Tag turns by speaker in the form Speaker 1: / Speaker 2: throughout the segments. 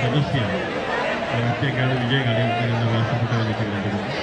Speaker 1: सदस्य खेळाडू विजय घाले यांना व्यासपीठावर देखील विनंती करतो.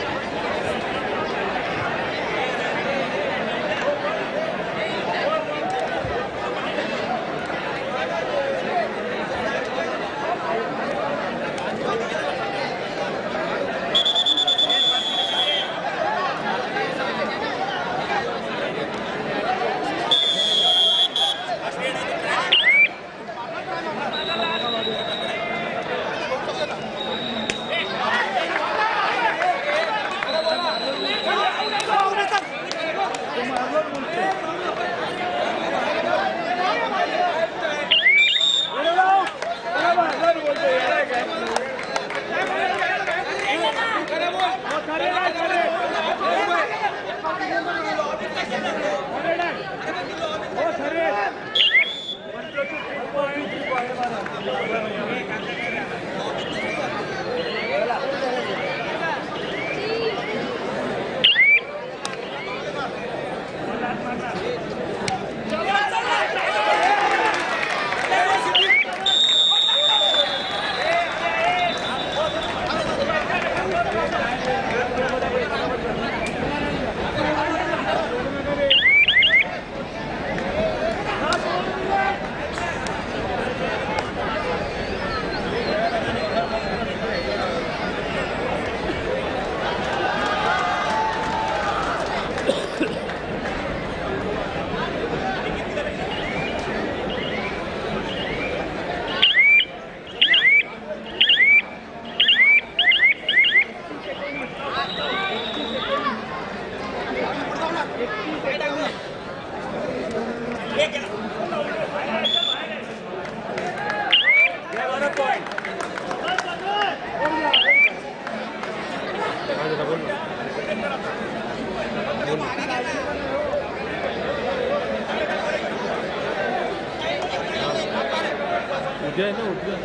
Speaker 1: उद्या ना उद्या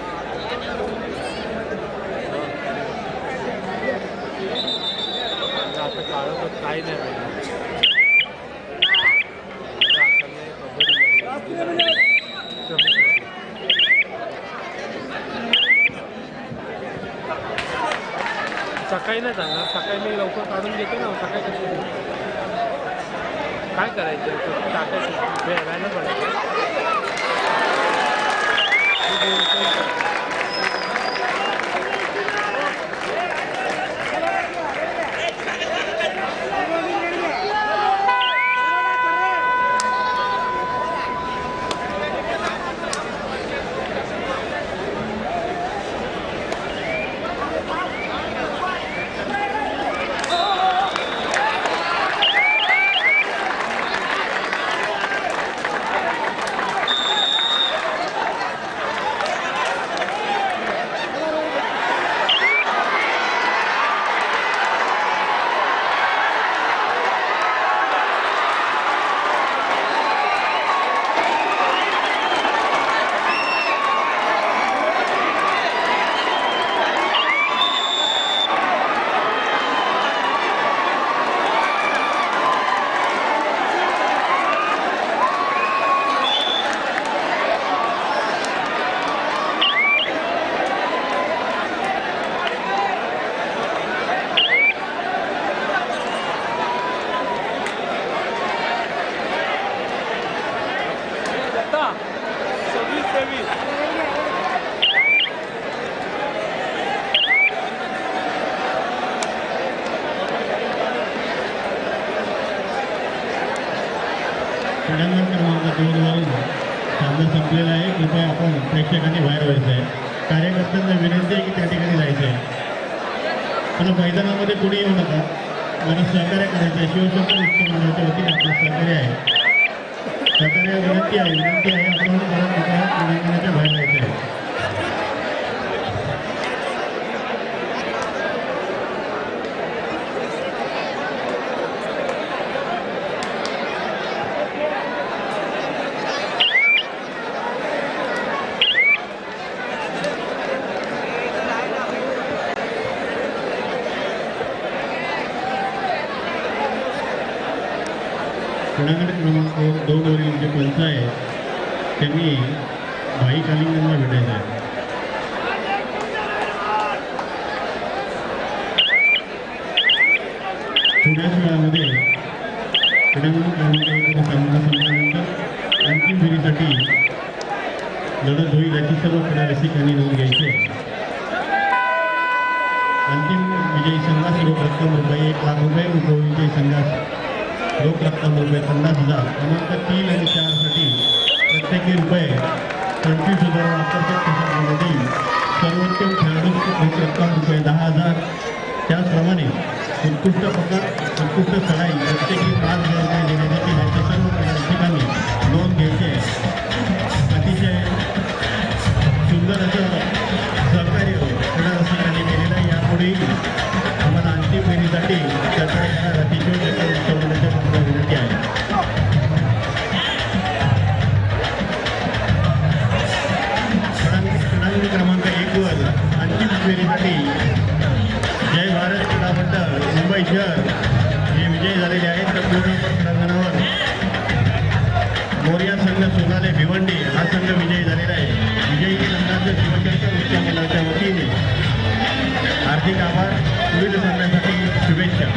Speaker 1: आता काळं काही नाही सकाळी नाही सांगणार. सकाळी मी लवकर काढून घेतो ना. सकाळी कसं काय करायचं टाकायचं व्यायाला पडायचं. क्रीडांगण क्रमांक 2 वरून सामना संपलेला आहे. कृपया आपण प्रेक्षकांनी बाहेर व्हायचं आहे. कार्यकर्त्यांना विनंती आहे की त्या ठिकाणी जायचं आहे. पण मैदानामध्ये कोणी येऊ नका. मला सहकार्य करायचं आहे. शिवशंकर उच्च मंडळाच्या वतीने आपलं सहकार्य आहे. सहकार्य विनंती आहे आपण कृपया क्रीडांगणाच्या बाहेर जायचं आहे. क्रीडांगण क्रमांक 2 वरील जे पंच आहे त्यांनी भाई कालिंगनला भेटायचं आहे. थोड्याच वेळामध्ये क्रीडांगण क्रमांक 1 सामना संपल्यानंतर अंतिम फेरीसाठी लढत होईल याची सर्व क्रीडा रसिकांनी नोंद घ्यायची आहे. अंतिम विजयी संघास रोख रक्कम रुपये 1 लाख रुपये, उपविजयी संघास रोख रक्कम रुपये 50,000. क्रमांक 3 आणि 4 साठी प्रत्येकी रुपये 25,000 आकर्षक प्रशासनामध्ये येईल. सर्वोत्तम खेळाडूस रोख रक्कम रुपये 10,000. त्याचप्रमाणे उत्कृष्ट पकड, उत्कृष्ट चढाई प्रत्येकी 5,000 रुपये देण्यासाठी त्यांच्या सर्व ठिकाणी नोंद घ्यायची आहे. अतिशय सुंदर असं सहकार्य क्रीडा रसिकांनी केलेलं आहे. यापुढेही आम्हाला अंतिम फेरीसाठी चर्चा करणार अतिशय विनंती आहे. क्रीडांगण क्रमांक 1 वर अंतिम फेरीसाठी जय भारत क्रीडा मंडळ मुंबई शहर हे विजयी झालेले आहेत. तर पूर्ण क्रीडांगणावर मोर्या संघ सोनाले भिवंडी हा संघ विजयी झालेला आहे. विजयी संघाचं शिवशंकर उच्च मंडळाच्या वतीने हार्दिक आभार. पुढील सामन्यासाठी शुभेच्छा.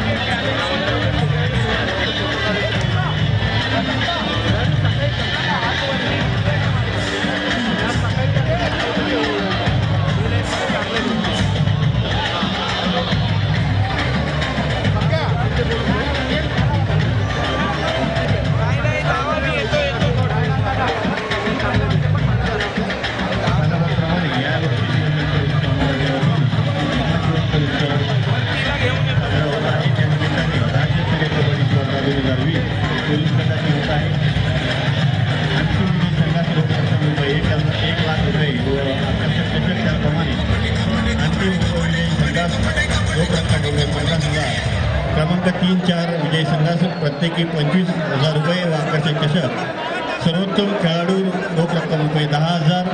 Speaker 1: क्रमांक 3, 4 विजयी संघास प्रत्येकी 25,000 रुपये व आकर्षक चषक. सर्वोत्तम खेळाडू रोख रक्कम रुपये 10,000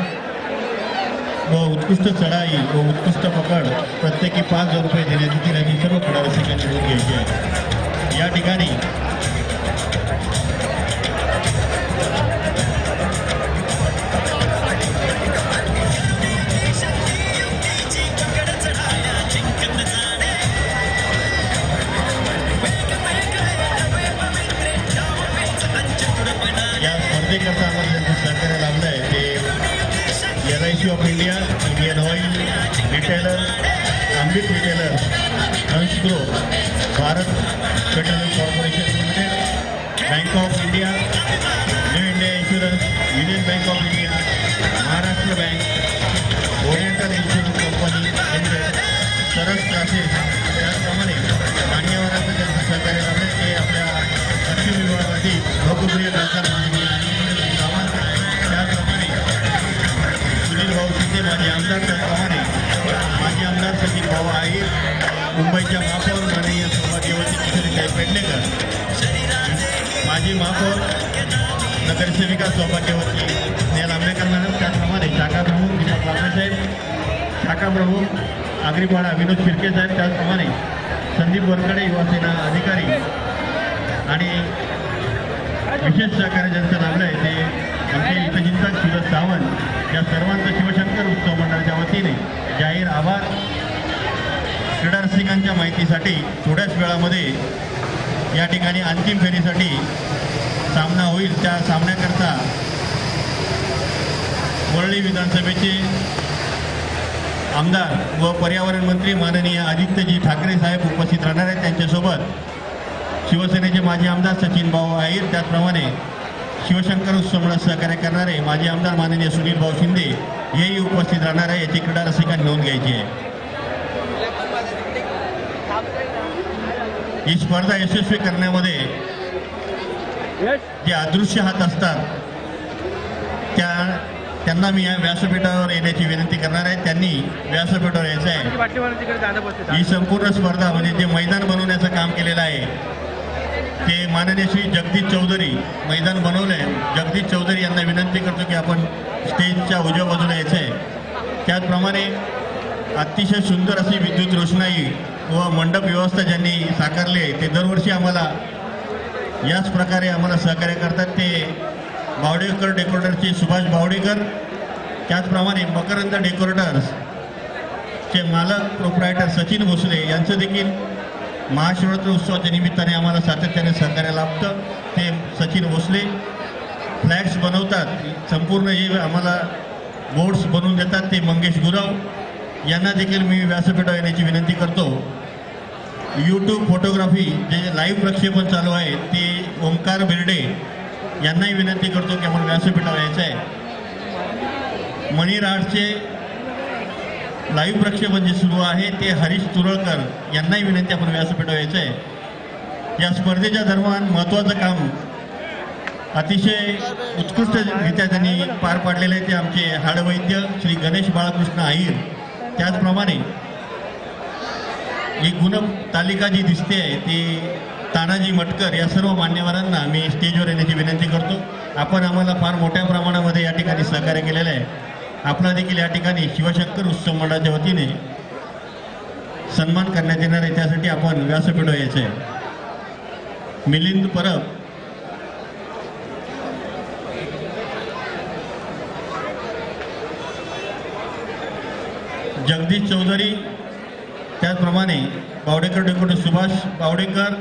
Speaker 1: व उत्कृष्ट चढाई व उत्कृष्ट पकड प्रत्येकी 5,000 रुपये देण्यात येतील आणि सर्व क्रीडा रसिकांनी नोंद घ्यायची आहे. या ठिकाणी करता आम्हाला त्यांचं सहकार्य लाभलं आहे ते LIC of India, Indian Oil retailer, Amrit retailer, Hansgrohe, Bharat Petroleum Corporation Limited, bank of India, New India Insurance, Union Bank of India, Maharashtra bank, Oriental Insurance Company Limited, Saras classes. त्याचप्रमाणे मान्यवरांचं त्यांचं सहकार्य लाभलं ते आपल्या पश्चिम विभागातील लोकप्रिय ग्रंथालय माजी आमदार. त्याचप्रमाणे माजी आमदार सचिन भाऊ आहेर, मुंबईच्या महापौर माननीय सौभाग्यवती किशोरीताई पेडणेकर, माजी महापौर नगरसेविका सौभाग्यवती स्नेहल आंबेकर मॅडम. त्याचप्रमाणे शाखा प्रमुख दीपक लांबेसाहेब, शाखा प्रमुख आगरीपाडा विनोद फिरके साहेब. त्याचप्रमाणे संदीप वरकडे युवासेना अधिकारी आणि विशेष सहकार्य ज्यांचं लाभलं आहे ते आमचे हितचिंतक सुरज सावंत. या सर्वांचं शिवशंकर उत्सव मंडळाच्या वतीने जाहीर आभार. क्रीडा रसिकांच्या माहितीसाठी थोड्याच वेळामध्ये या ठिकाणी अंतिम फेरीसाठी सामना होईल. त्या सामन्याकरता वरळी विधानसभेचे आमदार व पर्यावरण मंत्री माननीय आदित्यजी ठाकरे साहेब उपस्थित राहणार आहेत. त्यांच्यासोबत शिवसेनेचे माजी आमदार सचिन भाऊ आहेर, त्याचप्रमाणे शिवशंकर उत्सवाला सहकार्य करणारे माजी आमदार माननीय सुनील भाऊ शिंदे हेही उपस्थित राहणार आहे, याची क्रीडा रसिकांनी नोंद घ्यायची आहे. ही स्पर्धा यशस्वी करण्यामध्ये जे अदृश्य हात असतात त्यांना मी या व्यासपीठावर येण्याची विनंती करणार आहे. त्यांनी व्यासपीठावर यायचं आहे. ही संपूर्ण स्पर्धा म्हणजे जे मैदान बनवण्याचं काम केलेलं आहे ते माननीय श्री जगदीश चौधरी मैदान बनवलं आहे. जगदीश चौधरी यांना विनंती करतो की आपण स्टेजच्या उजव्या बाजूला यायचं आहे. त्याचप्रमाणे अतिशय सुंदर अशी विद्युत रोषणाई व मंडप व्यवस्था ज्यांनी साकारली आहे ते दरवर्षी आम्हाला याच प्रकारे आम्हाला सहकार्य करतात. ते बावडेकर डेकोरेटरचे सुभाष बावडेकर, त्याचप्रमाणे मकरंद डेकोरेटर्सचे मालक प्रोप्रायटर सचिन भोसले यांचं देखील महाशिवरात्र उत्सवाच्या निमित्ताने आम्हाला सातत्याने सहकार्य लाभतं. ते सचिन भोसले फ्लॅग्स बनवतात, संपूर्ण हे आम्हाला बोर्ड्स बनवून देतात ते मंगेश गुरव यांना देखील मी व्यासपीठावर येण्याची विनंती करतो. यूट्यूब फोटोग्राफी जे लाईव्ह प्रक्षेपण चालू आहे ते ओंकार बिर्डे यांनाही विनंती करतो की आपण व्यासपीठावर यायचं आहे. मणिर आर्टचे लाईव्ह प्रक्षेपण जे सुरू आहे ते हरीश तुरळकर यांनाही विनंती आपण व्यासपीठावर यायचं आहे. या स्पर्धेच्या दरम्यान महत्त्वाचं काम अतिशय उत्कृष्टरित्या त्यांनी पार पाडलेलं आहे ते आमचे हाडवैद्य श्री गणेश बाळकृष्ण अहिर. त्याचप्रमाणे ही गुणतालिका जी दिसते आहे ती तानाजी मटकर या सर्व मान्यवरांना मी स्टेजवर येण्याची विनंती करतो. आपण आम्हाला फार मोठ्या प्रमाणामध्ये या ठिकाणी सहकार्य केलेलं आहे. आपला देखील या ठिकाणी शिवशंकर उत्सव मंडळाच्या वतीने सन्मान करण्यात येणार आहे, त्यासाठी आपण व्यासपीठावर यायचं आहे. मिलिंद परब, जगदीश चौधरी, त्याचप्रमाणे बावडेकर डेकोरेटर सुभाष बावडेकर,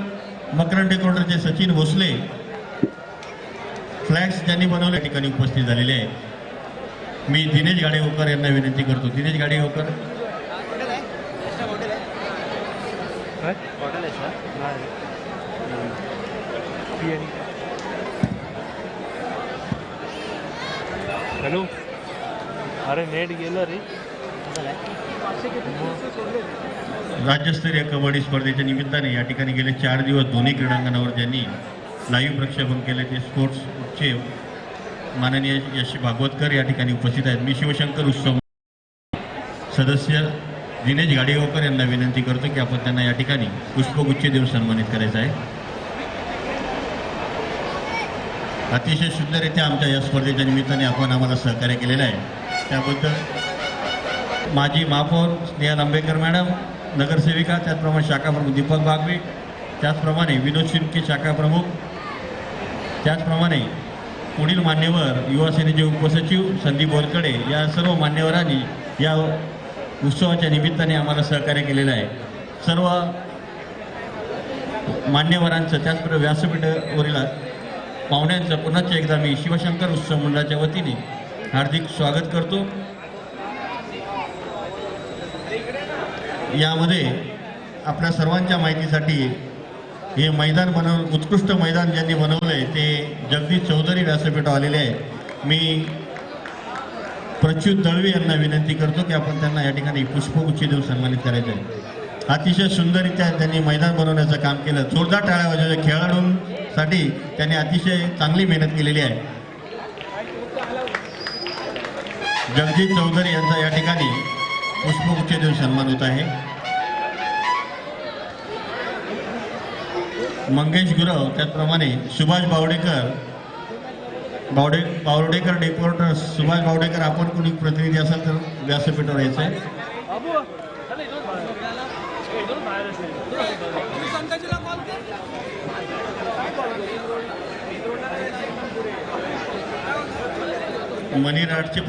Speaker 1: मकरंद डेकोरेटरचे सचिन भोसले फ्लॅग्स ज्यांनी बनवले या ठिकाणी उपस्थित झालेले आहे. मी दिनेश गाडेगावकर यांना विनंती करतो. दिनेश गाडेगावकर,
Speaker 2: हॅलो. अरे नेट गेलं रे.
Speaker 1: राज्यस्तरीय कबड्डी स्पर्धेच्या निमित्ताने या ठिकाणी गेले 4 दिवस दोन्ही क्रीडांगणावर ज्यांनी लाईव्ह प्रक्षेपण केले ते स्पोर्ट्सचे माननीय यश भागवतकर या ठिकाणी उपस्थित आहेत. मी शिवशंकर उत्सव सदस्य दिनेश गाडेगावकर यांना विनंती करतो की आपण त्यांना या ठिकाणी पुष्पगुच्छ देऊन सन्मानित करायचं आहे. अतिशय सुंदररित्या आमच्या या स्पर्धेच्या निमित्ताने आपण आम्हाला सहकार्य केलेलं आहे, त्याबद्दल माजी महापौर स्नेहल आंबेकर मॅडम, नगरसेविका, त्याचप्रमाणे शाखा प्रमुख दीपक बागवे, त्याचप्रमाणे विनोद शिर्के शाखा प्रमुख, त्याचप्रमाणे पुढील मान्यवर युवा सेनेचे उपसचिव संदीप वरकडे या सर्व मान्यवरांनी या उत्सवाच्या निमित्ताने आम्हाला सहकार्य केलेलं आहे. सर्व मान्यवरांचं त्याचप्रमाणे व्यासपीठावरील पाहुण्यांचं पुन्हा एकदा मी शिवशंकर उत्सव मंडळाच्या वतीने हार्दिक स्वागत करतो. यामध्ये आपल्या सर्वांच्या माहितीसाठी हे मैदान उत्कृष्ट मैदान ज्यांनी बनवलं आहे ते जगदीश चौधरी व्यासपीठावर आलेले आहे. मी प्रच्युत दळवी यांना विनंती करतो की आपण त्यांना या ठिकाणी पुष्पगुच्छ देऊन सन्मानित करायचं आहे. अतिशय सुंदररित्या त्यांनी मैदान बनवण्याचं काम केलं. जोरदार टाळ्या वाजवल्या. खेळाडूंसाठी त्यांनी अतिशय चांगली मेहनत केलेली आहे. जगदीश चौधरी यांचा या ठिकाणी पुष्पगुच्छ देऊन सन्मान होत आहे. मंगेश गुरव, त्याचप्रमाणे सुभाष बावडेकर डेकोरेटर सुभाष बावडेकर, आपण कोणी प्रतिनिधी असाल तर व्यासपीठावर यायचं आहे. मणिर आर्टचे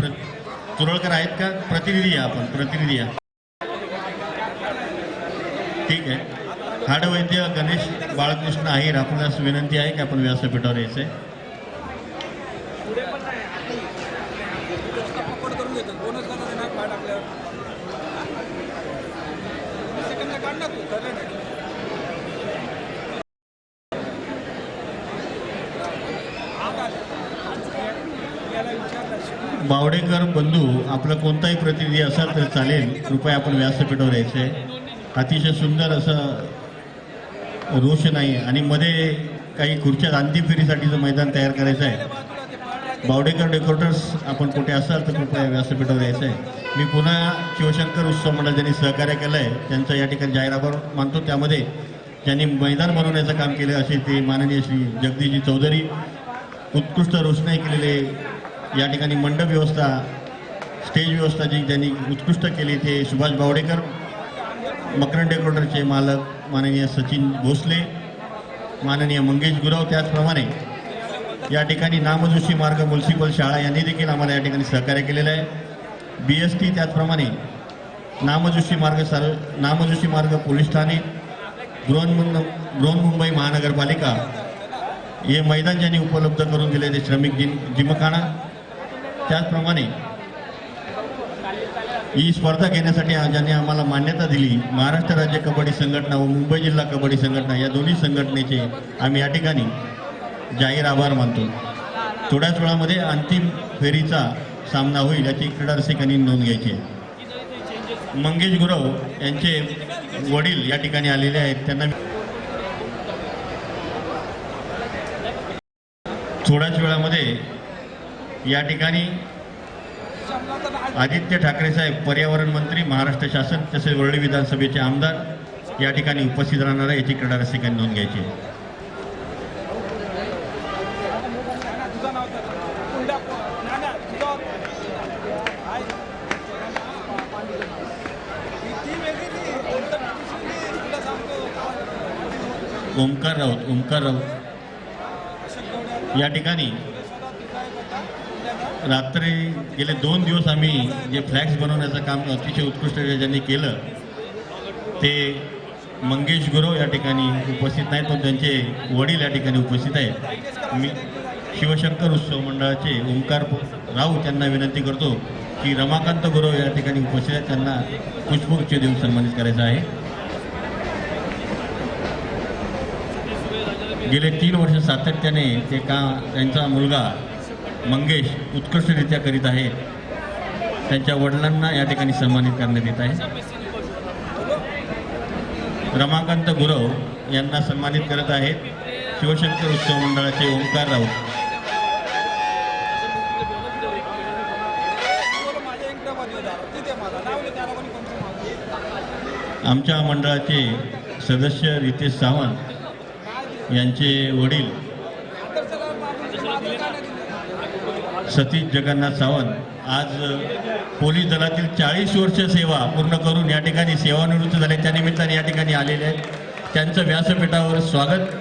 Speaker 1: तुरळकर आहेत का? प्रतिनिधी या, आपण प्रतिनिधी या. ठीक आहे. हाडवैद्य गणेश बाळकृष्ण अहिर, आपल्यास विनंती आहे की आपण व्यासपीठावर यायचं आहे. बावडेकर बंधू आपला कोणताही प्रतिनिधी असाल तर चालेल, कृपया आपण व्यासपीठावर यायचं आहे. अतिशय सुंदर असं रोषणाई आणि मध्ये काही खुर्च्या अंतिम फेरीसाठीचं मैदान तयार करायचं आहे. बावडेकर डेकोरेटर्स आपण कुठे असाल तर कृपया व्यासपीठावर यायचं आहे. मी पुन्हा शिवशंकर उत्सव मंडळ ज्यांनी सहकार्य केलं आहे त्यांचा या ठिकाणी जाहीर आभार मानतो. त्यामध्ये ज्यांनी मैदान बनवण्याचं काम केलं असे ते माननीय श्री जगदीशजी चौधरी, उत्कृष्ट रोषणाई केलेले या ठिकाणी मंडप व्यवस्था, स्टेज व्यवस्था जी ज्यांनी उत्कृष्ट केली ते सुभाष बावडेकर, मकरंद डेकोरेटरचे मालक माननीय सचिन भोसले, माननीय मंगेश गुराव. त्याचप्रमाणे या ठिकाणी नामजोशी मार्ग म्युन्सिपल शाळा यांनी देखील आम्हाला या ठिकाणी सहकार्य केलेलं आहे. BST त्याचप्रमाणे नामजोशी मार्ग पोलीस ठाणे, बृहन्मुंबई महानगरपालिका हे मैदान ज्यांनी उपलब्ध करून दिले ते श्रमिक जिमखाना. त्याचप्रमाणे ही स्पर्धा घेण्यासाठी ज्यांनी आम्हाला मान्यता दिली महाराष्ट्र राज्य कबड्डी संघटना व मुंबई जिल्हा कबड्डी संघटना या दोन्ही संघटनेचे आम्ही या ठिकाणी जाहीर आभार मानतो. थोड्याच वेळामध्ये अंतिम फेरीचा सामना होईल याची क्रीडा रसिकांनी नोंद घ्यायची आहे. मंगेश गुरव यांचे वडील या ठिकाणी आलेले आहेत. त्यांना थोड्याच वेळामध्ये या ठिकाणी आदित्य ठाकरे साहेब पर्यावरण मंत्री महाराष्ट्र शासन तसेच वरळी विधानसभेचे आमदार या ठिकाणी उपस्थित राहणार आहे याची क्रीडा रसिकांनी नोंद घ्यायची आहे. ओमकार राऊत या ठिकाणी रात्री गेले 2 दिवस आम्ही जे फ्लॅग्स बनवण्याचं काम अतिशय उत्कृष्ट ज्यांनी केलं ते मंगेश गुरव या ठिकाणी उपस्थित नाहीत पण त्यांचे वडील या ठिकाणी उपस्थित आहेत. मी शिवशंकर उत्सव मंडळाचे ओमकार राऊत यांना विनंती करतो की रमाकांत गुरव या ठिकाणी उपस्थित आहेत, त्यांना पुष्पगुच्छ देऊन सन्मानित करायचं आहे. गेले 3 वर्ष सातत्याने त्यांचा मुलगा मंगेश उत्कृष्टरित्या करीत आहे. त्यांच्या वडिलांना या ठिकाणी सन्मानित करण्यात येत आहे. रमाकांत गुरव यांना सन्मानित करत आहेत शिवशंकर उत्सव मंडळाचे ओमकार राऊत. आमच्या मंडळाचे सदस्य रितेश सावंत यांचे वडील सतीश जगन्नाथ सावंत आज पोलीस दलातील 40 वर्ष सेवा पूर्ण करून या ठिकाणी सेवानिवृत्त झाले. त्यानिमित्ताने या ठिकाणी आलेले आहेत. त्यांचं व्यासपीठावर स्वागत.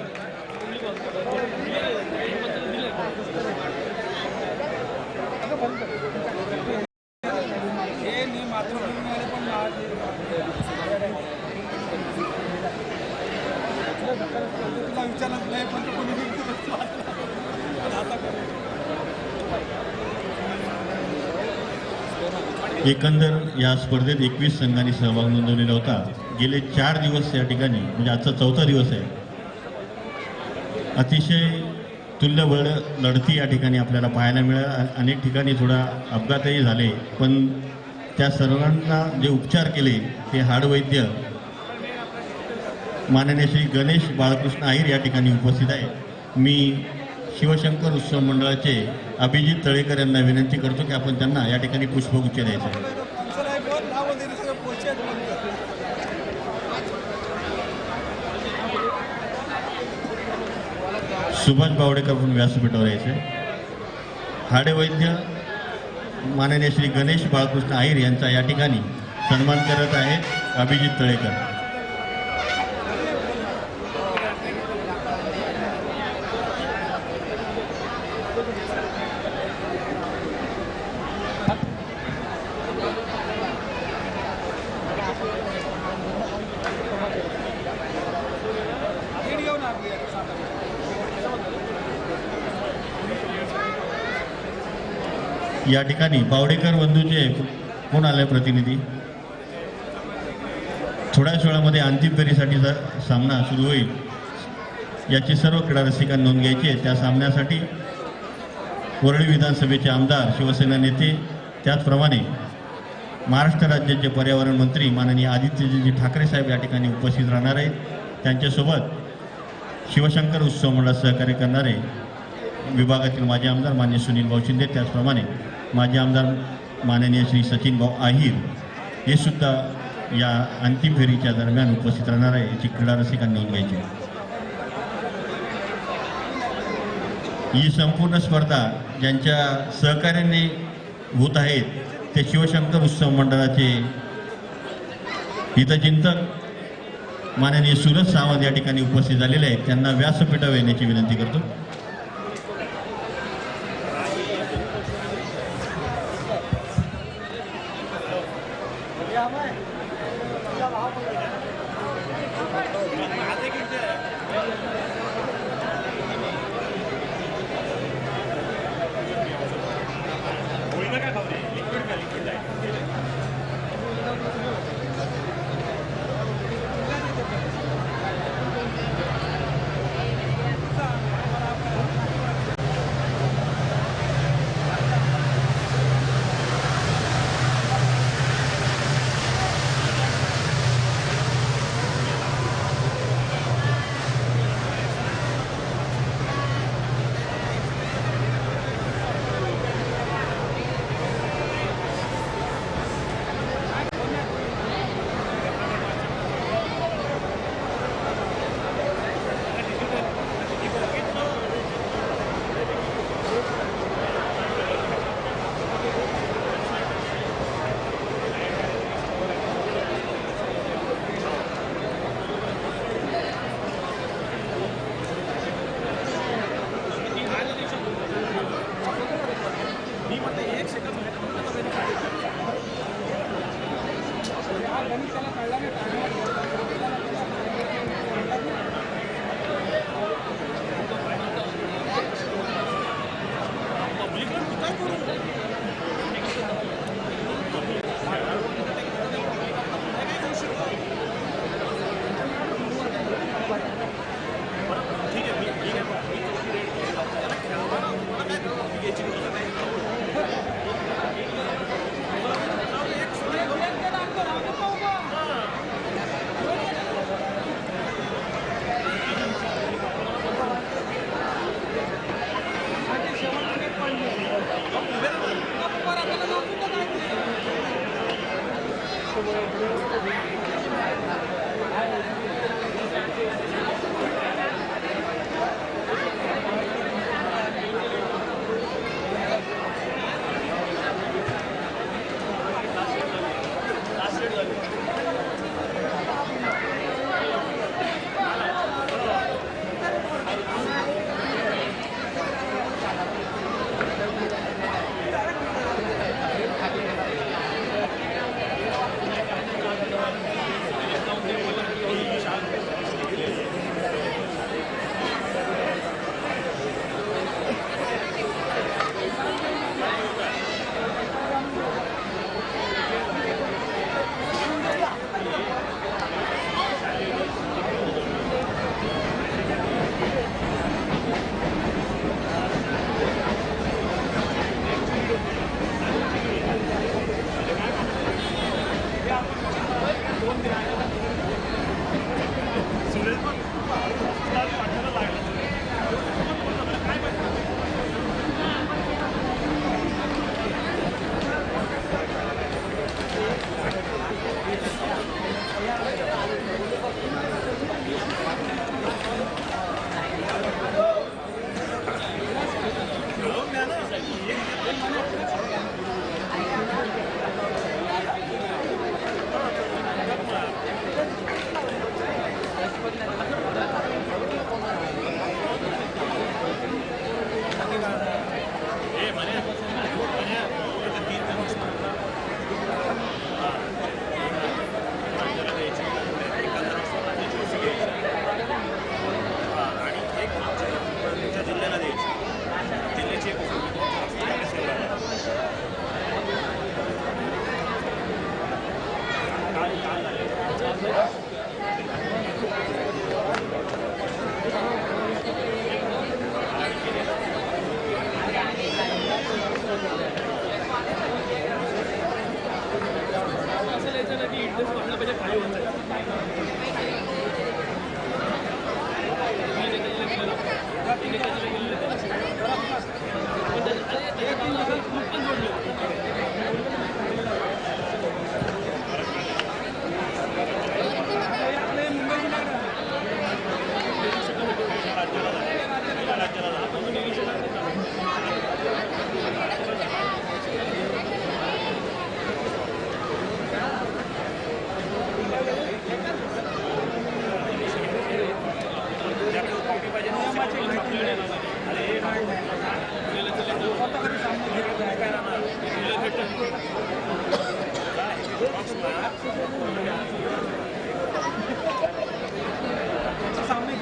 Speaker 1: एकंदर या स्पर्धेत 21 संघांनी सहभाग नोंदवलेला होता. गेले 4 दिवस या ठिकाणी म्हणजे आजचा 4था दिवस आहे. अतिशय तुल्यबळ लढती या ठिकाणी आपल्याला पाहायला मिळाल्या. अनेक ठिकाणी थोडा अपघातही झाले पण त्या सर्वांना जे उपचार केले ते हाडवैद्य माननीय श्री गणेश बाळकृष्ण आहीर या ठिकाणी उपस्थित आहे. मी शिवशंकर उत्सव मंडळाचे अभिजित तळेकर यांना विनंती करतो की आपण त्यांना या ठिकाणी पुष्पगुच्छ द्यायचा आहे. सुभाष बावडेकर म्हणून व्यासपीठावर यायचे. हाडेवैद्य माननीय श्री गणेश बाळकृष्ण आहीर यांचा या ठिकाणी सन्मान करत आहेत अभिजित तळेकर. या ठिकाणी बावडेकर बंधूचे कोण आले प्रतिनिधी. थोड्याच वेळामध्ये अंतिम फेरीसाठीचा सामना सुरू होईल याची सर्व क्रीडा रसिकांनी नोंद घ्यायची आहे. त्या सामन्यासाठी वरळी विधानसभेचे आमदार शिवसेना नेते, त्याचप्रमाणे महाराष्ट्र राज्याचे पर्यावरण मंत्री माननीय आदित्यजी ठाकरे साहेब या ठिकाणी उपस्थित राहणार आहेत. त्यांच्यासोबत शिवशंकर उत्सव मंडळात सहकार्य करणारे विभागातील माजी आमदार मान्य सुनील भाऊ शिंदे, त्याचप्रमाणे माजी आमदार माननीय श्री सचिन भाऊ आहिर हे सुद्धा या अंतिम फेरीच्या दरम्यान उपस्थित राहणार आहे. याची क्रीडा रसिकांनी नोंद घ्यायची. ही संपूर्ण स्पर्धा ज्यांच्या सहकार्याने होत आहेत ते शिवशंकर उत्सव मंडळाचे हितचिंतक माननीय सुरज सावंत या ठिकाणी उपस्थित झालेले आहेत. त्यांना व्यासपीठावर येण्याची विनंती करतो.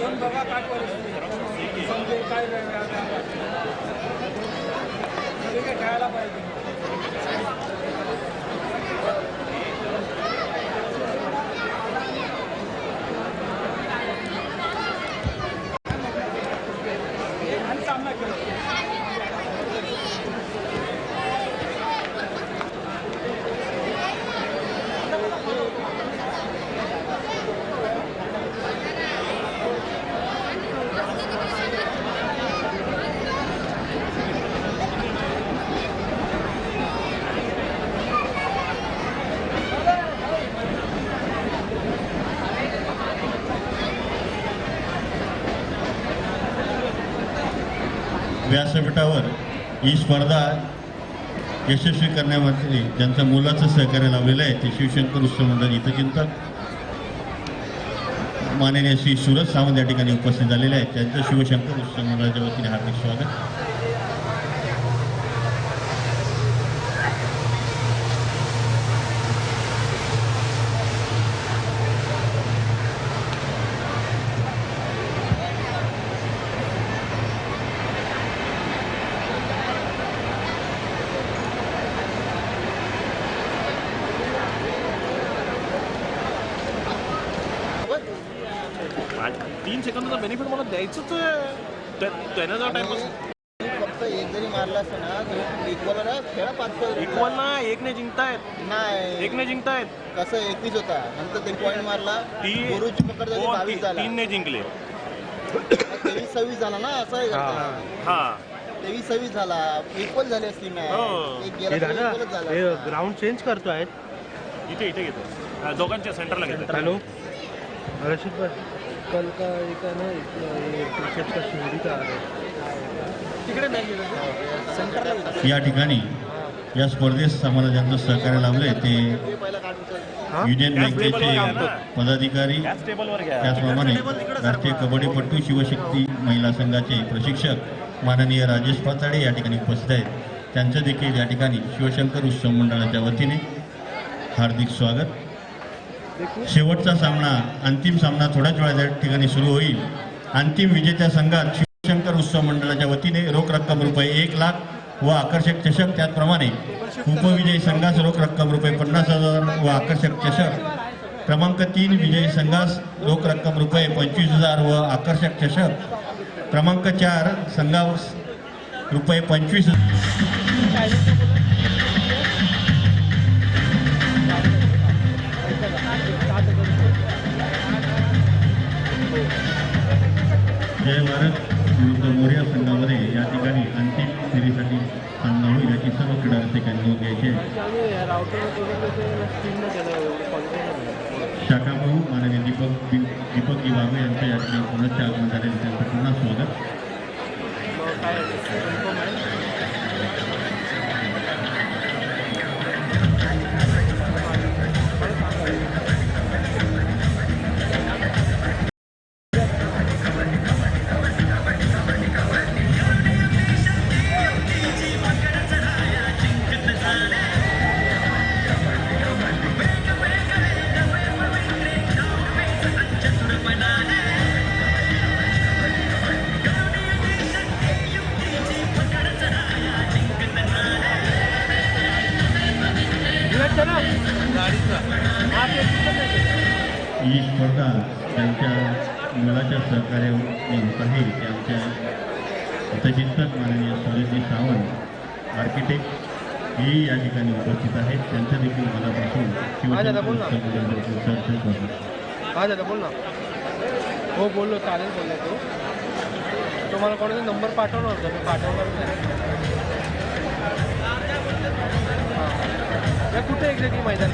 Speaker 3: येऊन बघा काय परिस्थिती समजेल काय नाही आता. सगळी काय खेळायला पाहिजे. आणि सामना खेळ
Speaker 1: व्यासपीठावर ही स्पर्धा यशस्वी करण्यामध्ये ज्यांचं मोलाचं सहकार्य लावलेलं आहे ते शिवशंकर उत्सव मंडळ हितचिंतक माननीय श्री सुरज सावंत या ठिकाणी उपस्थित झालेले आहेत. त्यांचं शिवशंकर उत्सव मंडळाच्या वतीने हार्दिक स्वागत.
Speaker 4: आज 3 सेकंदाचा बेनिफिट मला द्यायचंच आहे. त्यानं जर टाइम
Speaker 5: फक्त एक जरी मारला असता ना तर इक्वल खेळा पाच
Speaker 4: इक्वल ना एकने जिंकतायत
Speaker 5: नाही
Speaker 4: एकने जिंकतायत.
Speaker 5: कसं 21 होता नंतर त्यांनी पॉईंट मारला गुरुची पकड झाली 22 झाला
Speaker 4: 3 ने जिंकले.
Speaker 5: 23-26 झाला ना असं आहे का?
Speaker 4: हा
Speaker 5: 23-26 झाला इक्वल झाली असती मॅच एक गेला तर equalच झाला.
Speaker 2: ग्राउंड चेंज करतो आहेत.
Speaker 4: इथे घेतो दोघांच्या सेंटरला घेतो.
Speaker 2: हॅलो रशीद भाई, कल का एक है ना क्रिकेट का शिविर का आ रहा है.
Speaker 5: तिकडे नाही गेलं सेंटरला गेलं.
Speaker 1: या ठिकाणी या स्पर्धेस आम्हाला ज्यांचं सहकार्य लावलंय ते
Speaker 5: ते पहिला काढून
Speaker 1: युनियन
Speaker 4: गॅस टेबलवर
Speaker 1: बँकेचे
Speaker 4: घ्या ना.
Speaker 1: पदाधिकारी
Speaker 4: गॅस टेबलवर घ्या.
Speaker 1: त्याचप्रमाणे राष्ट्रीय कबड्डीपटू शिवशक्ती महिला संघाचे प्रशिक्षक माननीय राजेश पाताडे या ठिकाणी उपस्थित आहेत. त्यांचं देखील या ठिकाणी शिवशंकर उत्सव मंडळाच्या वतीने हार्दिक स्वागत. शेवटचा सामना अंतिम सामना थोड्याच वेळा या ठिकाणी सुरू होईल. अंतिम विजेत्या संघात शिवशंकर उत्सव मंडळाच्या वतीने रोख रक्कम रुपये 1 लाख व आकर्षक चषक. त्याचप्रमाणे उपविजयी संघास रोख रक्कम रुपये 50,000 व आकर्षक चषक. क्रमांक 3 विजयी संघास रोख रक्कम रुपये 25,000 व आकर्षक चषक. क्रमांक 4 संघास रुपये 25,000. जय भारत विरुद्ध मोर्या संघामध्ये या ठिकाणी अंतिम फेरीसाठी सामना होईल याची सर्व क्रीडा रसिकांनी नोंद घ्यायची आहे. शाखा प्रमुख माननीय दीपक बाबे यांचं या ठिकाणी पुनश्च आगमन झालेलं त्यांचं पुन्हा स्वागत. ही स्पर्धा त्यांच्या मुलाच्या सहकार्याने होत आहे. ते आमच्या हितचिंतक माननीय सुरेशजी सावंत आर्किटेक्ट ही या ठिकाणी उपस्थित आहेत. त्यांचं देखील मनापासून
Speaker 2: दादा बोल ना. हो बोललो चालेल बोललो तो. तुम्हाला कोणाचा नंबर पाठवला होता मी पाठवला नाही. कुठे एक्झॅक्टली मैदान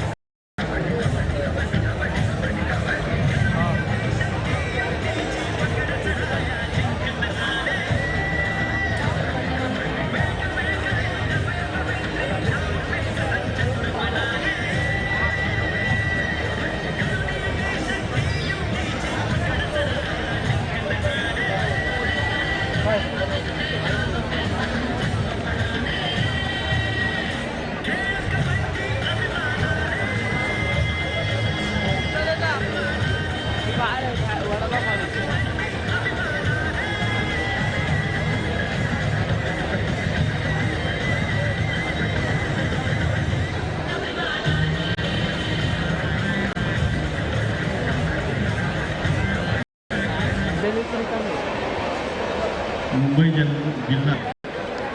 Speaker 1: मुंबई जिल्हा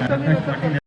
Speaker 1: आकाश पाटील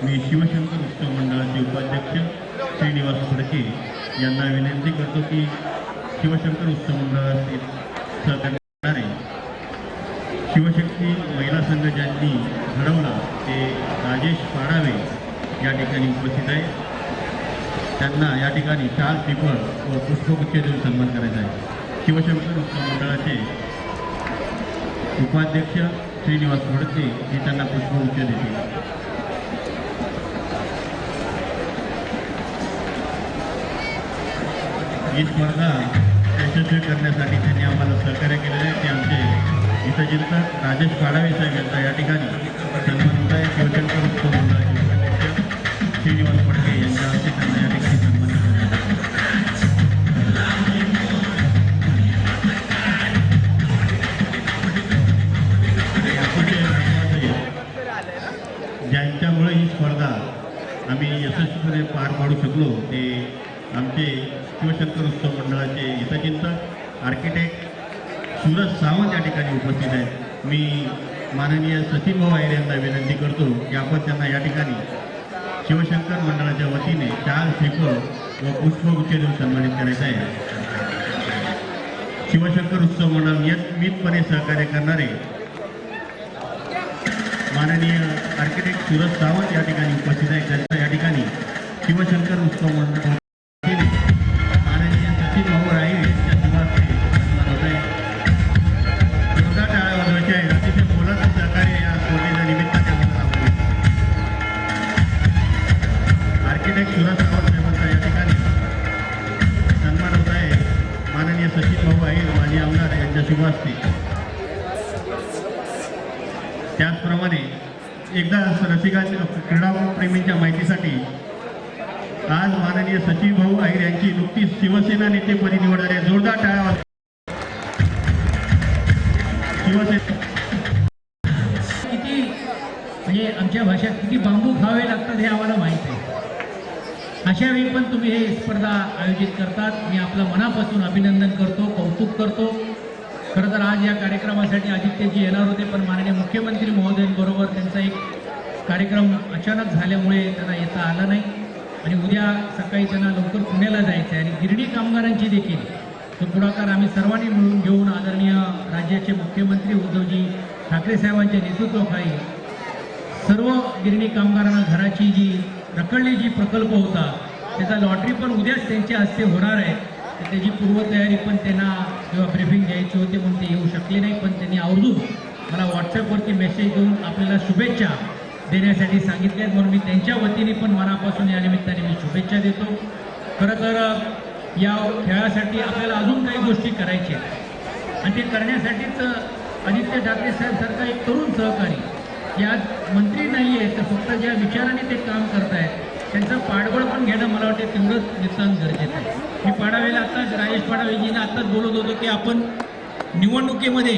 Speaker 1: मी शिवशंकर उत्सव मंडळाचे उपाध्यक्ष श्रीनिवास फडके यांना विनंती करतो की शिवशंकर उत्सव मंडळाचे सहकार्य करणारे शिवशक्ती महिला संघ ज्यांनी घडवला ते राजेश पाडावे या ठिकाणी उपस्थित आहे. त्यांना या ठिकाणी शाल श्रीफळ व पुष्पगुच्छ देऊन सन्मान करायचा आहे. शिवशंकर उत्सव मंडळाचे उपाध्यक्ष श्रीनिवास फडके हे त्यांना पुष्पगुच्छ देतील. ही स्पर्धा यशस्वी करण्यासाठी त्यांनी आम्हाला सहकार्य केलेले आहे. ते आमचे हितचिंतक राजेश पाडावे साहेब यांचा या ठिकाणी सन्मान होत आहे. शिवशंकर उत्सव मंडळाचे उपाध्यक्ष श्रीनिवास फडके यांच्या हस्ते त्यांना या ठिकाणी सन्मान करण्यात आले. ज्यांच्यामुळे ही स्पर्धा आम्ही यशस्वीपणे पार पाडू शकलो ते आमचे शिवशंकर उत्सव मंडळाचे हितचिंतक आर्किटेक्ट सूरज सावंत या ठिकाणी उपस्थित आहेत. मी माननीय सचिन भाऊ आयर यांना विनंती करतो की आपण त्यांना या ठिकाणी शिवशंकर मंडळाच्या वतीने शाल श्रीफळ व पुष्पगुच्छ देऊन सन्मानित करायचं आहे. शिवशंकर उत्सव मंडळ नियमितपणे सहकार्य करणारे माननीय आर्किटेक्ट सूरज सावंत या ठिकाणी उपस्थित आहेत. त्यांचा या ठिकाणी शिवशंकर उत्सव मंडळ माननीय सचिन भाऊ आयर यांच्या निवासस्थानी सन्मान होत आहे. जोरदार टाळ्या वाजवायच्या आहेत. अतिशय मोलाचं सहकार्य या स्पर्धेच्या निमित्ताने आम्हाला लाभले. आर्किटेक्ट सूरज सावंत साहेबांचा या ठिकाणी सन्मान होत आहे. माननीय सचिन भाऊ आयर माजी आमदार यांच्या शुभ हस्ते. त्याचप्रमाणे एकदा रसिकांच्या क्रीडाप्रेमींच्या माहितीसाठी आज माननीय सचिन भाऊ आयर यांची नुकतीच शिवसेना नेतेपदी निवड झाली. जोरदार टाळ्या शिवसेना
Speaker 6: किती म्हणजे आमच्या भाषेत किती बांबू खावे लागतात हे आम्हाला माहीत आहे. अशा वेळी पण तुम्ही हे स्पर्धा आयोजित करतात. मी आपलं मनापासून अभिनंदन करतो, कौतुक करतो. खरं तर आज या कार्यक्रमासाठी आदित्यजी येणार होते पण माननीय मुख्यमंत्री महोदयांबरोबर त्यांचा एक कार्यक्रम अचानक झाल्यामुळे त्यांना येता आला नाही आणि उद्या सकाळी त्यांना लवकर पुण्याला जायचं आहे. आणि गिरणी कामगारांची देखील तो पुढाकार आम्ही सर्वांनी मिळून घेऊन आदरणीय राज्याचे मुख्यमंत्री उद्धवजी ठाकरे साहेबांच्या नेतृत्वाखाली सर्व गिरणी कामगारांना घराची जी रखडली जी प्रकल्प होता त्याचा लॉटरी पण उद्याच त्यांच्या हस्ते होणार आहे. तर त्याची पूर्वतयारी पण त्यांना जेव्हा ब्रीफिंग द्यायची होती म्हणून ते येऊ शकले नाही. पण त्यांनी आवर्जून मला व्हॉट्सअपवरती मेसेज देऊन आपल्याला शुभेच्छा देण्यासाठी सांगितले आहेत. म्हणून मी त्यांच्या वतीने पण मनापासून या निमित्ताने मी शुभेच्छा देतो. खरं तर या खेळासाठी आपल्याला अजून काही गोष्टी करायच्या आहेत. आणि ते करण्यासाठीच आदित्य ठाकरे साहेबसारखा एक तरुण सहकारी जे आज मंत्री नाही आहेत तर फक्त ज्या विचाराने ते काम करतायत त्यांचं पाठबळ पण घेणं मला वाटतं तेवढंच नितांत गरजेचं आहे. मी पाडावेला आत्ताच राजेश पाडावेजींना आत्ताच बोलत होतो की आपण निवडणुकीमध्ये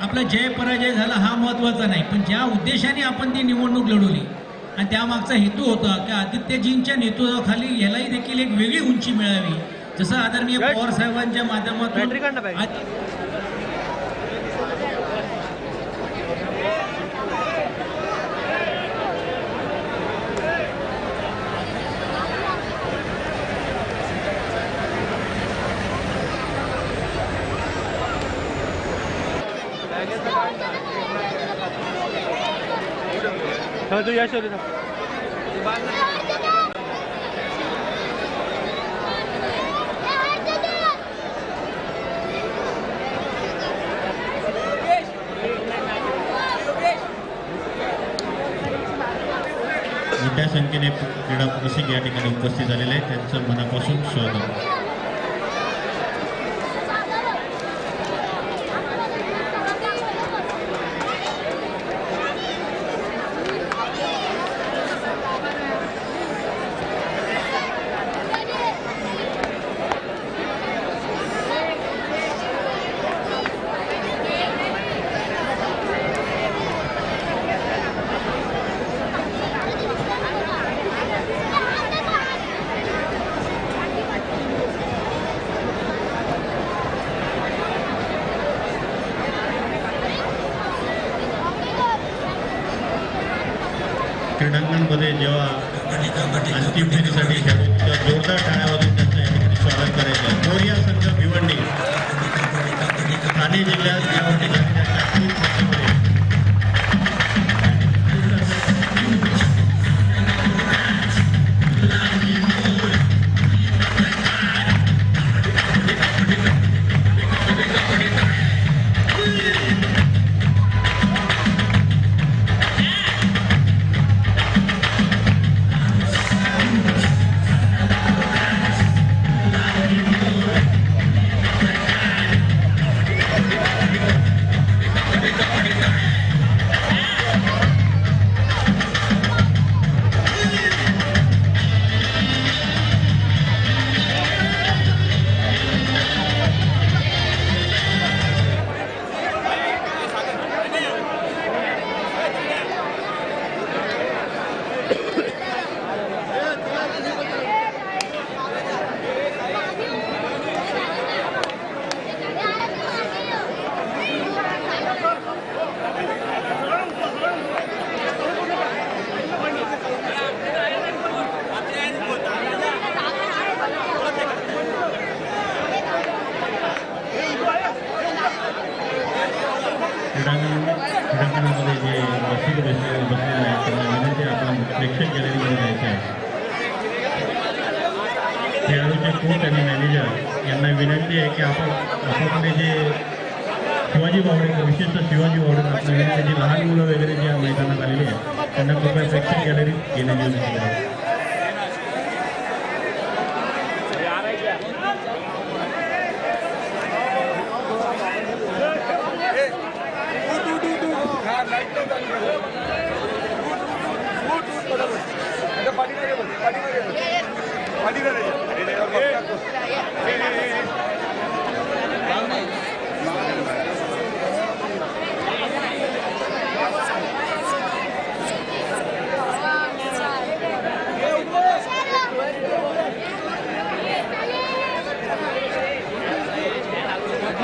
Speaker 6: आपला जय पराजय झाला हा महत्त्वाचा नाही, पण ज्या उद्देशाने आपण ती निवडणूक लढवली आणि त्यामागचा हेतू होता की आदित्यजींच्या नेतृत्वाखाली यालाही देखील एक वेगळी उंची मिळावी, जसं आदरणीय पवार साहेबांच्या
Speaker 2: बॅटरी काढ ना
Speaker 6: माध्यमातून
Speaker 2: बॅग. हा तू या शोध
Speaker 1: मोठ्या संख्येने क्रीडा रसिक या ठिकाणी उपस्थित झालेले आहेत, त्यांचं मनापासून स्वागत. क्रीडांगणमध्ये जेव्हा अंतिम फेरीसाठी खेळाडूंच्या जोरदार टाळ्यावाजून त्यांचं या ठिकाणी स्वागत करायचं आहे. मोरिया संघ भिवंडी ठाणे जिल्ह्यात यावरती झालेल्या शास्त्रीय स्पर्धेमध्ये क्रीडांगणामध्ये जे रसिक बसलेले आहेत त्यांना विनंती आहे आपण प्रेक्षक गॅलरीमध्ये जायचं आहे. खेळाडूचे कोच आणि मॅनेजर यांना विनंती आहे की आपण आपापले जे शिवाजी बावडे विशेषतः शिवाजी बावडे आपल्या विनंती जी लहान मुलं वगैरे जे मैदानात आलेली आहेत त्यांना कृपया प्रेक्षक गॅलरीत येण्याची विनंती आहे.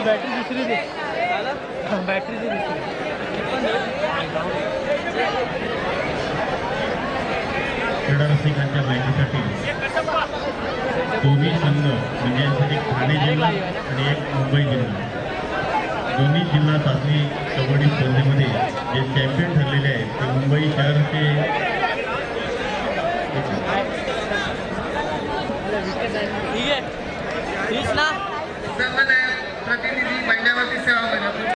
Speaker 2: बॅटरी दुसरी दे बॅटरी दे दुसरी.
Speaker 1: क्रीडा रसिकांच्या माहितीसाठी दोन्ही संघ म्हणजे यासाठी ठाणे जिल्हा आणि एक मुंबई जिल्हा दोन्ही जिल्हा चाचणी कबड्डी स्पर्धेमध्ये जे चॅम्पियन ठरलेले आहेत ते मुंबई शहरचे
Speaker 2: ठीक आहे तीच ना
Speaker 5: प्रतिनिधी महिन्यावरती सेवा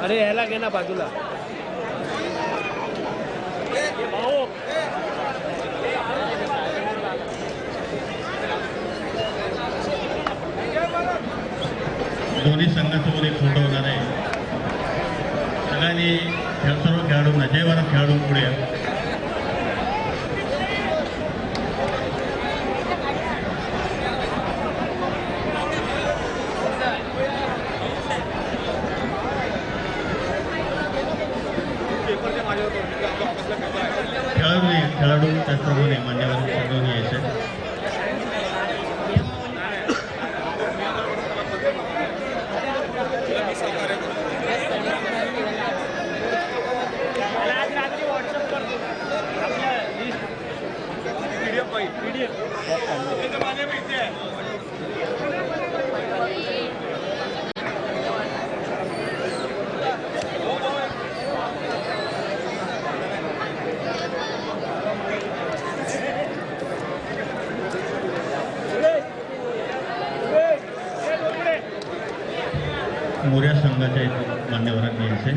Speaker 2: अरे ह्याला घे ना बाजूला.
Speaker 1: दोन्ही संघासोबत एक फोटो होणार आहे. सगळ्यांनी सर्व खेळाडूंना जय भारत खेळाडू पुढे या. खेळाडू त्याचप्रमाणे मान्यवर खेळाडूंनी यायचे. मोर्या संघाच्या इथे मान्यवरांनी यायचे.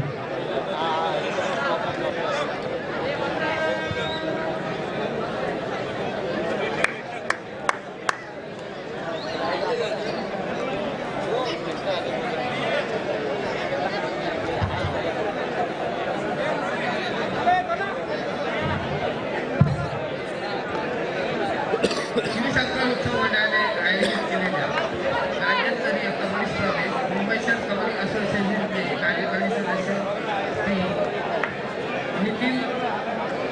Speaker 7: शिवशंकर उत्सव मंडळाने आयोजित केलेल्या राज्यस्तरीय कबड्डी स्पर्धेत मुंबई शहर कबड्डी असोसिएशनचे कार्यकारी सदस्य श्री नितीन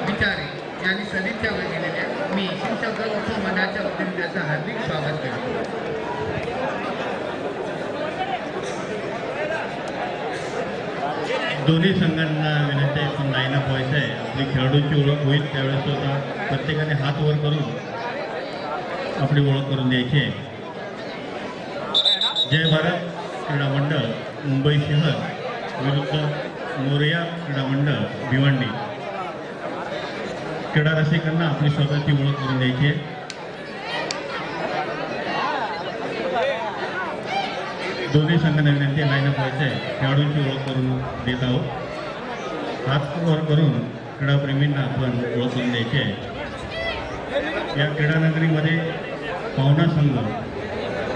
Speaker 7: विचारे यांनी सदिच्छा दिलेल्या मी शिवशंकर उत्सव मंडळाच्या वतीने त्याचं हार्दिक स्वागत करतो.
Speaker 1: दोन्ही संघांना विनंती आहे पण लाईन अप व्हायचं आहे. आपली खेळाडूंची ओळख होईल त्यावेळेस स्वतः प्रत्येकाने हात वर करून आपली ओळख करून द्यायची आहे. जय भारत क्रीडा मंडळ मुंबई शहर विरुद्ध मोरया क्रीडा मंडळ भिवंडी. क्रीडा रसिकांना आपली स्वतःची ओळख करून द्यायची आहे. दोन्ही संघांना विनंती लाईन अप व्हायचं आहे. खेळाडूंची ओळख करून देत आहोत. हात वर करून क्रीडाप्रेमींना आपण ओळख करून द्यायची आहे. या क्रीडा नगरीमध्ये पाहुणा संघ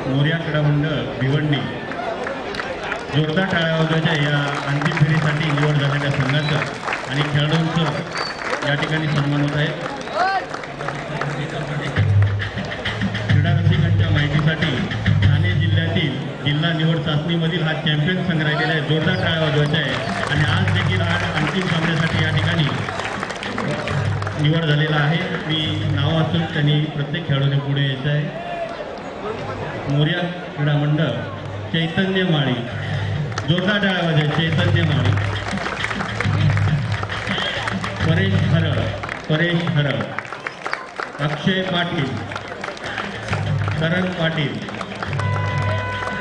Speaker 1: मोर्या क्रीडा मंडळ भिवंडी जोरदार टाळ्या वाजवायच्या या अंतिम फेरीसाठी निवड झालेल्या संघाचं आणि खेळाडूंचं या ठिकाणी सन्मान होत आहे. क्रीडा रसिकांच्या माहितीसाठी ठाणे जिल्ह्यातील जिल्हा निवड चाचणीमधील हा चॅम्पियन संघ राहिलेला आहे. जोरदार टाळ्या वाजवायचा आहे आणि आज देखील अंतिम सामन्यासाठी या ठिकाणी निवड झालेला आहे. मी नाव असून त्यांनी प्रत्येक खेळाडूने पुढे यायचं आहे. मोर्या क्रीडा मंडळ चैतन्य माळी. जोरदार टाळ्या वाजवायच्या. चैतन्य माळी. परेश हरळ. अक्षय पाटील. करण पाटील.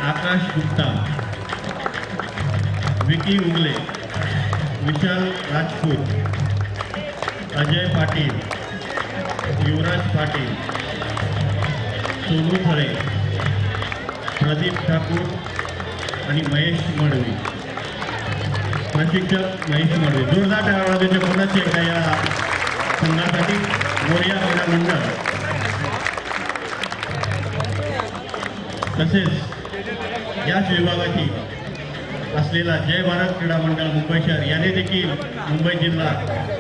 Speaker 1: आकाश गुप्ता. विकी उगले. विशाल राजपूत. अजय पाटील. युवराज पाटील. सोनू थळे. प्रदीप ठाकूर आणि महेश मडवी. प्रशिक्षक महेश मडवी. जोरदार टाळ्या वाजवायचे कोणाचे का या संघासाठी मोर्या क्रीडा मंडळ. तसेच याच विभागाची असलेला जय भारत क्रीडा मंडळ मुंबई शहर याने देखील मुंबई जिल्हा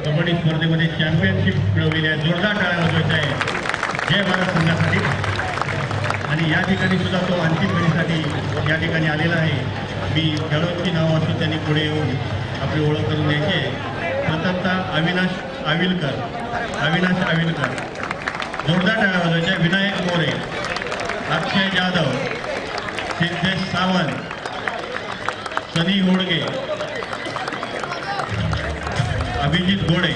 Speaker 1: कबड्डी स्पर्धेमध्ये चॅम्पियनशिप मिळवलेली आहे. जोरदार टाळ्या वाजवायचा आहे जय भारत संघासाठी. आणि या ठिकाणी सुद्धा तो अंतिम फेरीसाठी या ठिकाणी आलेला आहे. मी खेळाडूंची नावं असून त्यांनी पुढे येऊन आपली ओळख करून द्यायची आहे. प्रथमतः अविनाश आविलकर. जोरदार टाळ्या वाजवायच्या. विनायक मोरे. अक्षय जाधव. सिद्धेश सावंत. सनी होडगे. अभिजित घोडे.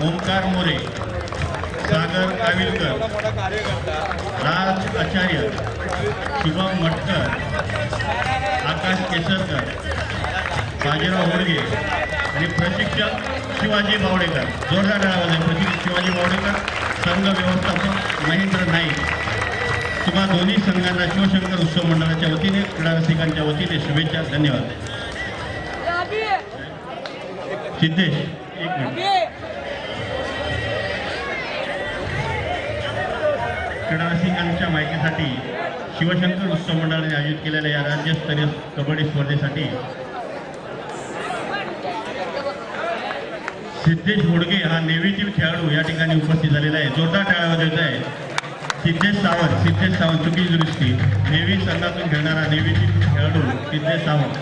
Speaker 1: ओमकार मोरे. सागर काविलकर. राज आचार्य. शुभम मटकर. आकाश केसरकर. बाजीराव होडगे आणि प्रशिक्षक शिवाजी बावडेकर. जोरदार टाळ्या वाजवायच्या. प्रशिक्षक शिवाजी बावडेकर. संघ व्यवस्थापक महेंद्र नाईक. तुम्हा दोन्ही संघांना शिवशंकर उत्सव मंडळाच्या वतीने क्रीडा रसिकांच्या वतीने शुभेच्छा. धन्यवाद. सिद्धेश एक मिनिट. क्रीडा रसिकांच्या माहितीसाठी शिवशंकर उत्सव मंडळाने आयोजित केलेल्या या राज्यस्तरीय कबड्डी स्पर्धेसाठी सिद्धेश मोडगे हा नेव्हीतील खेळाडू या ठिकाणी उपस्थित झालेला आहे. जोरदार टाळ्या वाजवत आहे. सिद्धेश सावंत चुकीची दृष्टी नेव्ही संघातून खेळणारा नेव्हीतील खेळाडू सिद्धेश सावंत.